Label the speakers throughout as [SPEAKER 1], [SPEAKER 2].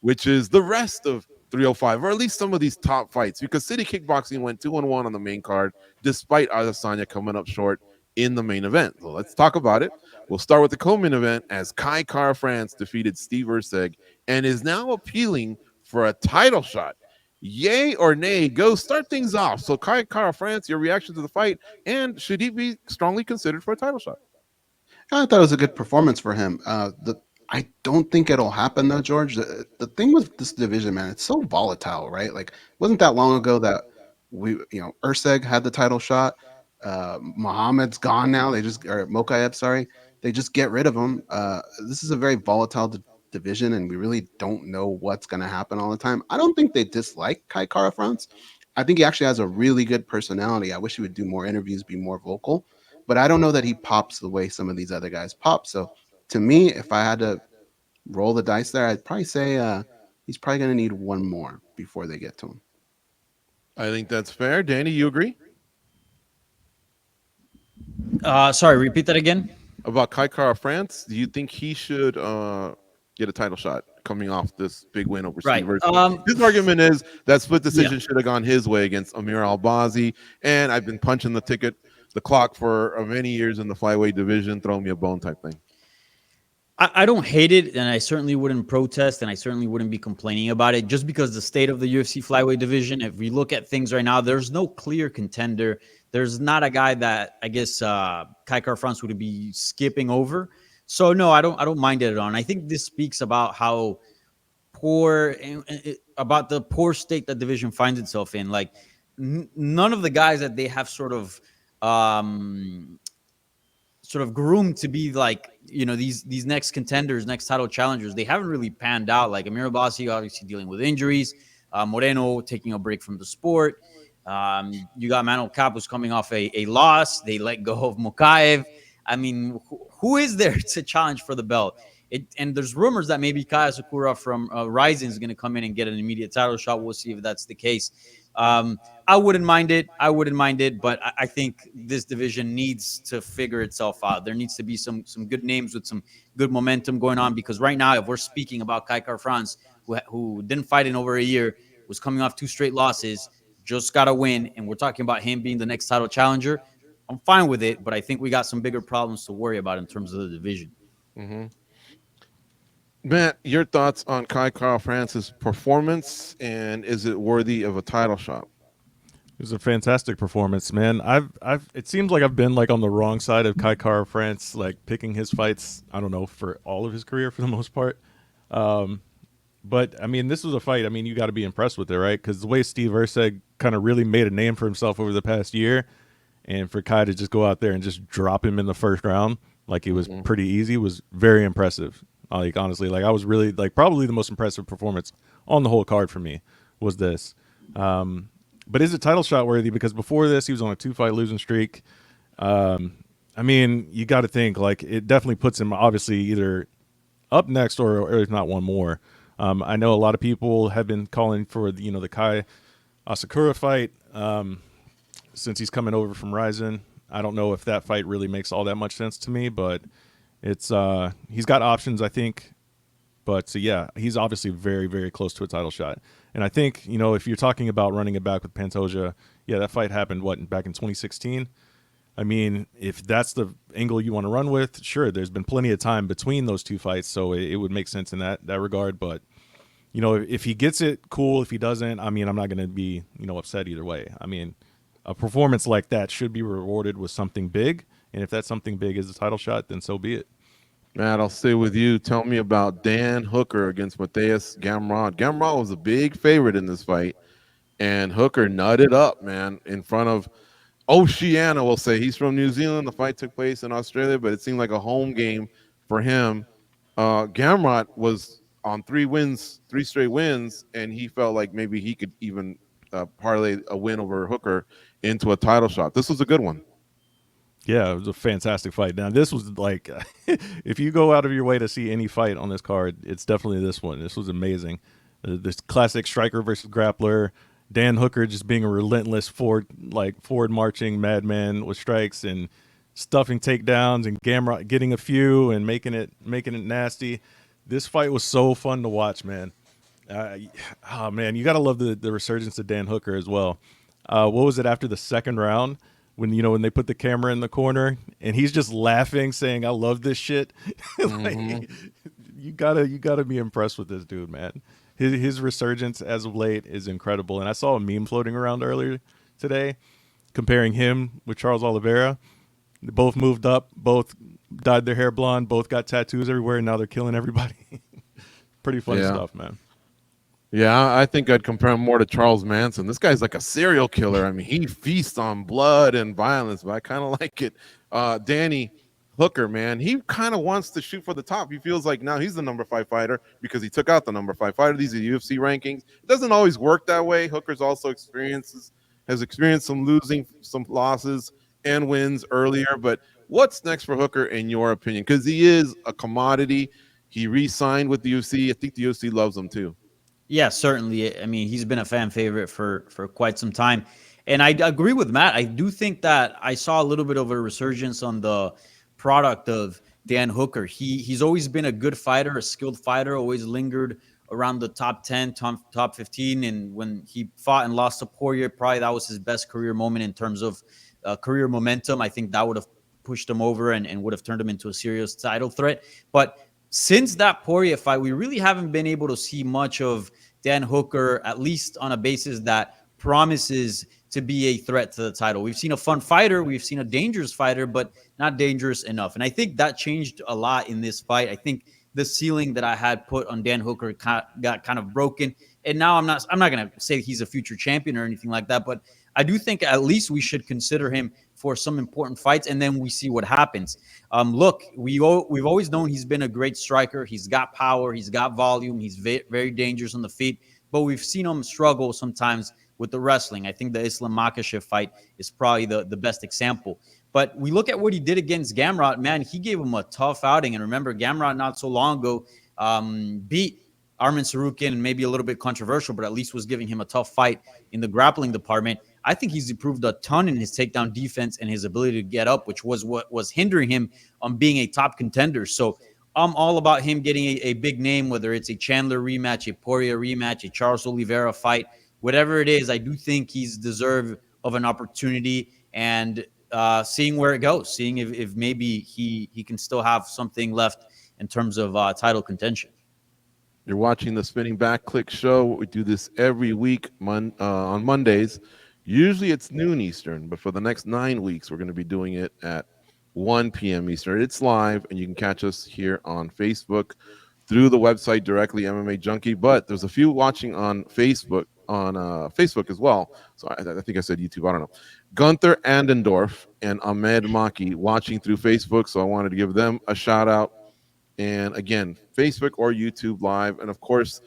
[SPEAKER 1] which is the rest of 305, or at least some of these top fights, because City Kickboxing went 2-1 on the main card, despite Adesanya coming up short in the main event. So let's talk about it. We'll start with the co-main event as Kai Kara France defeated Steve Erceg and is now appealing for a title shot. Yay or nay? Go start things off. So Kai Kara France, your reaction to the fight, and should he be strongly considered for a title shot?
[SPEAKER 2] I thought it was a good performance for him. I don't think it'll happen though, George. The thing with this division, man, it's so volatile, right? Like, it wasn't that long ago that Erceg had the title shot. Muhammad's gone now. Or Mokaev, sorry. They just get rid of him. This is a very volatile division, and we really don't know what's going to happen all the time. I don't think they dislike Kai Kara France. I think he actually has a really good personality. I wish he would do more interviews, be more vocal, but I don't know that he pops the way some of these other guys pop. So to me, if I had to roll the dice there, I'd probably say he's probably going to need one more before they get to him.
[SPEAKER 1] I think that's fair. Danny, you agree?
[SPEAKER 3] Sorry, repeat that again.
[SPEAKER 1] About Kai Kara France, do you think he should get a title shot coming off this big win over Steve Erceg? His argument is that split decision should have gone his way against Amir Albazi, and I've been punching the clock for many years in the flyweight division, throw me a bone type thing.
[SPEAKER 3] I don't hate it, and I certainly wouldn't protest, and I certainly wouldn't be complaining about it, just because the state of the UFC flyweight division, if we look at things right now, there's no clear contender. There's not a guy that I guess Kai Kara France would be skipping over. So no, I don't mind it at all. And I think this speaks about how poor, about the poor state that division finds itself in. Like none of the guys that they have sort of groomed to be like, these next contenders, next title challengers, they haven't really panned out. Like Amir Abbasi obviously dealing with injuries, Moreno taking a break from the sport. You got Manuel Capos coming off a loss. They let go of Mokaev. I mean, who is there to challenge for the belt? And there's rumors that maybe Kaya Sakura from Ryzen is going to come in and get an immediate title shot. We'll see if that's the case. I wouldn't mind it. But I think this division needs to figure itself out. There needs to be some good names with some good momentum going on, because right now, if we're speaking about Kai Kara France, who didn't fight in over a year, was coming off 2 straight losses, just got a win, and we're talking about him being the next title challenger, I'm fine with it, but I think we got some bigger problems to worry about in terms of the division.
[SPEAKER 1] Mm-hmm. Matt, your thoughts on Kai Kara France's performance, and is it worthy of a title shot?
[SPEAKER 4] It was a fantastic performance, man. It seems like I've been like on the wrong side of Kai Kara France, like picking his fights, I don't know, for all of his career for the most part. But I mean, this was a fight. I mean, you got to be impressed with it, right? Because the way Steve Erceg kind of really made a name for himself over the past year, and for Kai to just go out there and just drop him in the first round like it was pretty easy was very impressive. Like, honestly, like I was really like probably the most impressive performance on the whole card for me was this. But is it title shot worthy? Because before this, he was on a 2-fight losing streak. I mean, you got to think like it definitely puts him obviously either up next or if not one more. I know a lot of people have been calling for the Kai Asakura fight since he's coming over from Ryzen. I don't know if that fight really makes all that much sense to me, but it's he's got options, I think. But yeah, he's obviously very, very close to a title shot. And I think, if you're talking about running it back with Pantoja, yeah, that fight happened, back in 2016? I mean, if that's the angle you want to run with, sure, there's been plenty of time between those 2 fights, so it would make sense in that regard. But, if he gets it, cool. If he doesn't, I mean, I'm not going to be, upset either way. I mean, a performance like that should be rewarded with something big. And if that something big is a title shot, then so be it.
[SPEAKER 1] Matt, I'll stay with you. Tell me about Dan Hooker against Mateusz Gamrot. Gamrot was a big favorite in this fight, and Hooker nutted up, man, in front of Oceania, we'll say. He's from New Zealand. The fight took place in Australia, but it seemed like a home game for him. Gamrot was on 3 straight wins, and he felt like maybe he could even parlay a win over Hooker into a title shot. This was a good one.
[SPEAKER 4] Yeah, it was a fantastic fight. Now, this was like, if you go out of your way to see any fight on this card, it's definitely this one. This was amazing. This classic striker versus grappler. Dan Hooker just being a relentless forward marching madman with strikes and stuffing takedowns, and Gamrot getting a few and making it nasty. This fight was so fun to watch, man. Uh, oh man, you gotta love the resurgence of Dan Hooker as well. What was it after the second round when when they put the camera in the corner and he's just laughing, saying, "I love this shit."
[SPEAKER 1] Hmm.
[SPEAKER 4] Like, you gotta be impressed with this dude, man. His resurgence as of late is incredible, and I saw a meme floating around earlier today comparing him with Charles Oliveira. They both moved up, both dyed their hair blonde, both got tattoos everywhere, and now they're killing everybody. Pretty funny
[SPEAKER 1] Yeah.
[SPEAKER 4] stuff, man.
[SPEAKER 1] Yeah, I think I'd compare him more to Charles Manson. This guy's like a serial killer. I mean, he feasts on blood and violence, but I kind of like it. Danny Hooker, man, he kind of wants to shoot for the top. He feels like now he's the number 5 fighter because he took out the number 5 fighter. These are UFC rankings. It doesn't always work that way. Hooker's also has experienced some losing, some losses and wins earlier. But what's next for Hooker in your opinion? Because he is a commodity. He re-signed with the UFC. I think the UFC loves him too.
[SPEAKER 3] Yeah, certainly. I mean, he's been a fan favorite for quite some time, and I agree with Matt. I do think that I saw a little bit of a resurgence on the product of Dan Hooker. He's always been a good fighter, a skilled fighter, always lingered around the top 10, top 15, and when he fought and lost to Poirier, probably that was his best career moment in terms of career momentum. I think that would have pushed him over and would have turned him into a serious title threat. But since that Poirier fight, we really haven't been able to see much of Dan Hooker, at least on a basis that promises to be a threat to the title. We've seen a fun fighter, we've seen a dangerous fighter, but not dangerous enough. And I think that changed a lot in this fight. I think the ceiling that I had put on Dan Hooker got kind of broken. And now I'm not going to say he's a future champion or anything like that, but I do think at least we should consider him for some important fights, and then we see what happens. Look, we've always known he's been a great striker. He's got power, he's got volume, he's very dangerous on the feet, but we've seen him struggle sometimes with the wrestling. I think the Islam Makhachev fight is probably the best example. But we look at what he did against Gamrot, man, he gave him a tough outing. And remember, Gamrot not so long ago beat Armin Sarukian, and maybe a little bit controversial, but at least was giving him a tough fight in the grappling department. I think he's improved a ton in his takedown defense and his ability to get up, which was what was hindering him on being a top contender. So I'm all about him getting a big name, whether it's a Chandler rematch, a Poirier rematch, a Charles Oliveira fight, whatever it is. I do think he's deserved of an opportunity, and seeing where it goes, seeing if maybe he can still have something left in terms of title contention.
[SPEAKER 1] You're watching the Spinning Back Click show. We do this every week on Mondays. Usually it's noon Eastern, but for the next 9 weeks, we're going to be doing it at 1 p.m. Eastern. It's live, and you can catch us here on Facebook through the website directly, MMA Junkie. But there's a few watching on Facebook as well. So I think I said YouTube. I don't know. Gunther Andendorf and Ahmed Maki watching through Facebook. So I wanted to give them a shout out. And again, Facebook or YouTube live. And of course,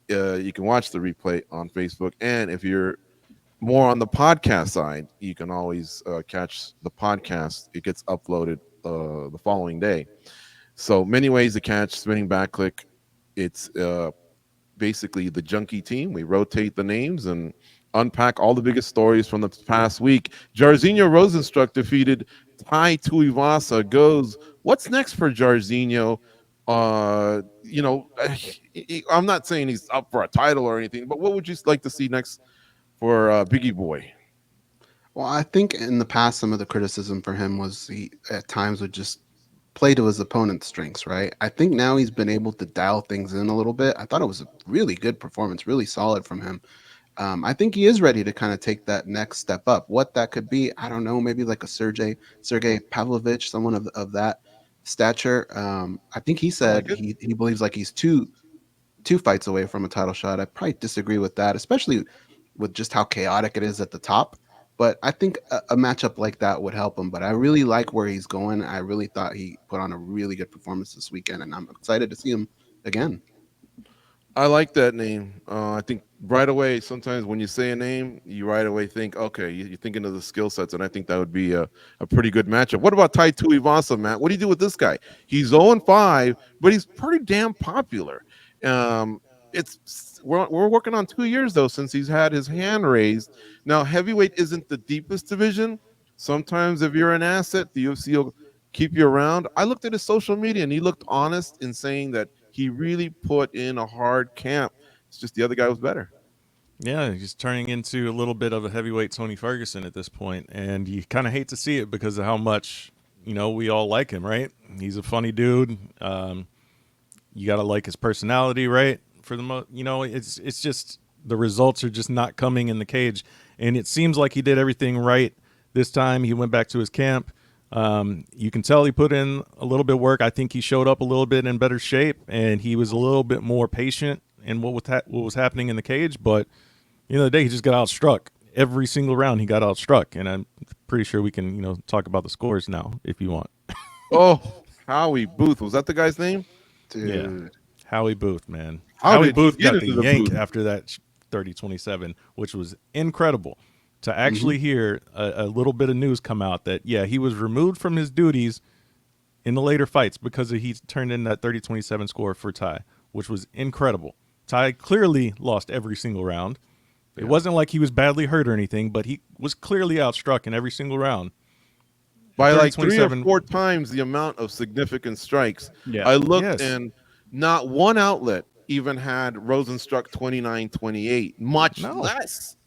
[SPEAKER 1] you can watch the replay on Facebook. And if you're more on the podcast side, you can always catch the podcast. It gets uploaded the following day. So many ways to catch Spinning Back Click. It's basically the Junkie team. We rotate the names and unpack all the biggest stories from the past week. Jairzinho Rosenstruck defeated Tai Tuivasa. Goes, what's next for Jairzinho? I'm not saying he's up for a title or anything, but what would you like to see next for Biggie Boy?
[SPEAKER 2] Well, I think in the past, some of the criticism for him was he at times would just play to his opponent's strengths, right? I think now he's been able to dial things in a little bit. I thought it was a really good performance, really solid from him. I think he is ready to kind of take that next step up. What that could be, I don't know. Maybe like a Sergey Pavlovich, someone of that stature. I think he
[SPEAKER 1] I like
[SPEAKER 2] said
[SPEAKER 1] it.
[SPEAKER 2] he believes like he's two fights away from a title shot. I probably disagree with that, especially with just how chaotic it is at the top. But I think a matchup like that would help him. But I really like where he's going. I really thought he put on a really good performance this weekend, and I'm excited to see him again.
[SPEAKER 1] I like that name. I think right away, sometimes when you say a name, you right away think, okay, you're thinking of the skill sets, and I think that would be a pretty good matchup. What about Tai Tuivasa, Matt? What do you do with this guy? He's 0-5, but he's pretty damn popular. Um, we're working on 2 years though since he's had his hand raised. Now heavyweight isn't the deepest division. Sometimes if you're an asset, the UFC will keep you around. I looked at his social media and he looked honest in saying that he really put in a hard camp. It's just the other guy was better.
[SPEAKER 4] Yeah, he's turning into a little bit of a heavyweight Tony Ferguson at this point, and you kind of hate to see it because of how much we all like him, right? He's a funny dude. You gotta like his personality, right? For the most, it's just the results are just not coming in the cage, and it seems like he did everything right this time. He went back to his camp. You can tell he put in a little bit of work. I think he showed up a little bit in better shape, and he was a little bit more patient in what was happening in the cage. But at the end of the day, he just got outstruck every single round. He got outstruck, and I'm pretty sure we can talk about the scores now if you want.
[SPEAKER 1] Oh, Howie Booth, was that the guy's name?
[SPEAKER 2] Dude.
[SPEAKER 4] Yeah. Howie Booth, man.
[SPEAKER 1] How
[SPEAKER 4] Howie
[SPEAKER 1] did he
[SPEAKER 4] Booth
[SPEAKER 1] get
[SPEAKER 4] got the
[SPEAKER 1] into the
[SPEAKER 4] yank
[SPEAKER 1] booth?
[SPEAKER 4] after that 30-27, which was incredible. To actually hear a little bit of news come out that, yeah, he was removed from his duties in the later fights because he turned in that 30-27 score for Tai, which was incredible. Tai clearly lost every single round. It wasn't like he was badly hurt or anything, but he was clearly outstruck in every single round.
[SPEAKER 1] By like 3 or
[SPEAKER 4] 30-27
[SPEAKER 1] 4 times the amount of significant strikes.
[SPEAKER 3] Yeah.
[SPEAKER 1] I looked
[SPEAKER 4] Yes.
[SPEAKER 1] and not one outlet even had Rosenstruck 29-28, much
[SPEAKER 4] No.
[SPEAKER 1] less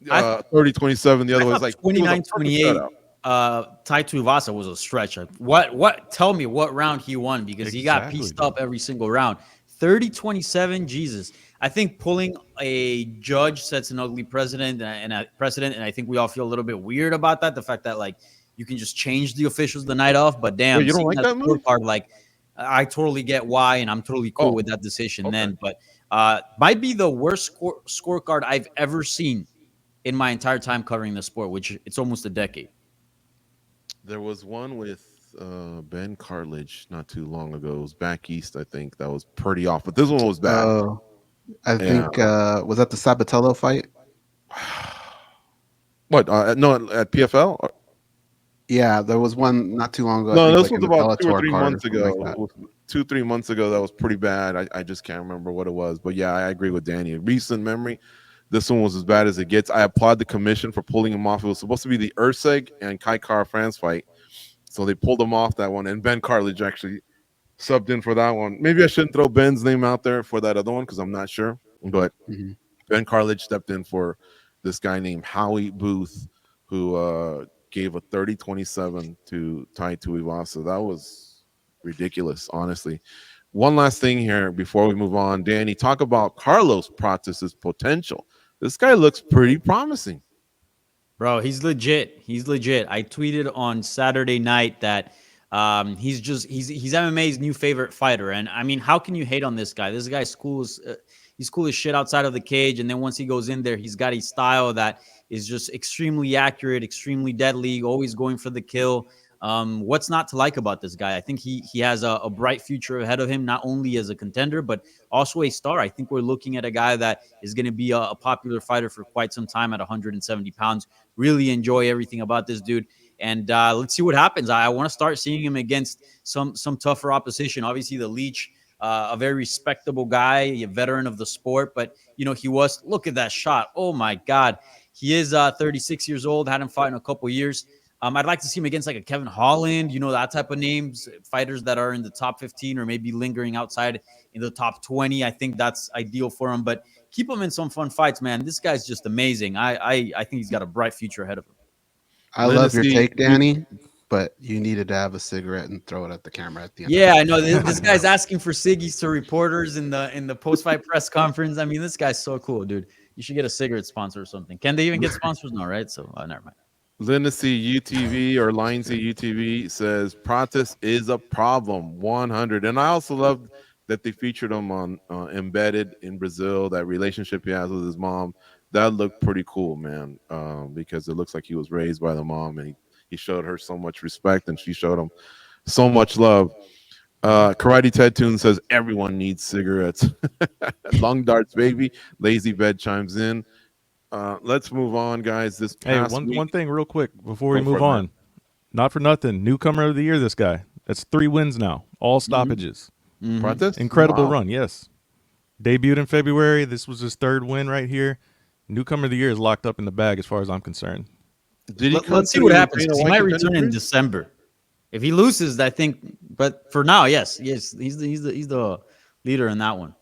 [SPEAKER 1] 30-27. The
[SPEAKER 3] I
[SPEAKER 1] other was
[SPEAKER 3] thought
[SPEAKER 1] like it was a perfect
[SPEAKER 3] 29-28.
[SPEAKER 1] shutout.
[SPEAKER 3] Tai Tuivasa was a stretch. What? Tell me what round he won because he got
[SPEAKER 4] Exactly,
[SPEAKER 3] pieced
[SPEAKER 4] dude.
[SPEAKER 3] up every single round. 30-27, Jesus. I think pulling a judge sets an ugly precedent, and I think we all feel a little bit weird about that. The fact that like you can just change the officials the night off, but damn,
[SPEAKER 1] Wait, you don't
[SPEAKER 3] seeing
[SPEAKER 1] like that move?
[SPEAKER 3] scorecard, like I totally get why, and I'm totally cool
[SPEAKER 1] Oh,
[SPEAKER 3] with that decision.
[SPEAKER 1] okay.
[SPEAKER 3] Then, but might be the worst scorecard I've ever seen in my entire time covering the sport, which it's almost a decade.
[SPEAKER 1] There was one with Ben Cartlidge not too long ago. It was back east, I think. That was pretty off, but this one was bad.
[SPEAKER 2] I think was that the Sabatello fight?
[SPEAKER 1] What? No, at PFL?
[SPEAKER 2] Yeah, there was one not too long ago.
[SPEAKER 1] No,
[SPEAKER 2] I
[SPEAKER 1] this
[SPEAKER 2] think,
[SPEAKER 1] was
[SPEAKER 2] like
[SPEAKER 1] about 2 or
[SPEAKER 2] Bellator
[SPEAKER 1] 3
[SPEAKER 2] card or
[SPEAKER 1] months
[SPEAKER 2] something
[SPEAKER 1] ago.
[SPEAKER 2] like that.
[SPEAKER 1] 2-3 months ago, that was pretty bad. I just can't remember what it was, but yeah, I agree with Danny. Recent memory, this one was as bad as it gets. I applaud the commission for pulling him off. It was supposed to be the Erceg and Kai Kara France fight, so they pulled him off that one. And Ben Cartlidge actually subbed in for that one. Maybe I shouldn't throw Ben's name out there for that other one because I'm not sure, but
[SPEAKER 2] Mhm.
[SPEAKER 1] Ben Cartlidge stepped in for this guy named Howie Booth, who gave a 30-27 to Tai Tuivasa. That was ridiculous, honestly. One last thing here before we move on. Danny, talk about Carlos Prates' potential. This guy looks pretty promising.
[SPEAKER 3] Bro, he's legit. He's legit. I tweeted on Saturday night that he's MMA's new favorite fighter, and I mean, how can you hate on this guy? This guy's cool as he's cool as shit outside of the cage, and then once he goes in there, he's got a style that is just extremely accurate, extremely deadly, always going for the kill. What's not to like about this guy? I think he has a bright future ahead of him, not only as a contender, but also a star. I think we're looking at a guy that is going to be a popular fighter for quite some time at 170 pounds. Really enjoy everything about this dude. And let's see what happens. I want to start seeing him against some tougher opposition. Obviously, the Leech, a very respectable guy, a veteran of the sport. But, he was, look at that shot. Oh, my God. He is 36 years old, hadn't fought in a couple years. I'd like to see him against like a Kevin Holland, that type of names, fighters that are in the top 15 or maybe lingering outside in the top 20. I think that's ideal for him. But keep him in some fun fights, man. This guy's just amazing. I think he's got a bright future ahead of him.
[SPEAKER 2] I love your take, Danny, but you needed to have a cigarette and throw it at the camera at the end.
[SPEAKER 3] Yeah, I know. This guy's asking for ciggies to reporters in the post-fight press conference. I mean, this guy's so cool, dude. You should get a cigarette sponsor or something. Can they even get sponsors? No, right? So never mind.
[SPEAKER 1] Lindsay UTV or Lindsay UTV says Prates is a problem 100. And I also love that they featured him on Embedded in Brazil, that relationship he has with his mom. That looked pretty cool, man, because it looks like he was raised by the mom, and he showed her so much respect, and she showed him so much love. Karate Ted Toon says everyone needs cigarettes. Long darts, baby. Lazy Bed chimes in. Let's move on, guys. This past week,
[SPEAKER 4] one thing real quick before we
[SPEAKER 1] Go for
[SPEAKER 4] move
[SPEAKER 1] it,
[SPEAKER 4] on.
[SPEAKER 1] man.
[SPEAKER 4] Not for nothing. Newcomer of the year, this guy. That's 3 wins now. All stoppages.
[SPEAKER 1] Prates?
[SPEAKER 4] Incredible
[SPEAKER 1] Wow.
[SPEAKER 4] run, yes. Debuted in February. This was his 3rd win right here. Newcomer of the year is locked up in the bag as far as I'm concerned.
[SPEAKER 1] Did he come
[SPEAKER 3] Let's see
[SPEAKER 1] to
[SPEAKER 3] what
[SPEAKER 1] the
[SPEAKER 3] happens.
[SPEAKER 1] Dana
[SPEAKER 3] He
[SPEAKER 1] White
[SPEAKER 3] might
[SPEAKER 1] Contender
[SPEAKER 3] return in
[SPEAKER 1] Series?
[SPEAKER 3] December. If he loses, I think. But for now, yes, he's the leader in that one.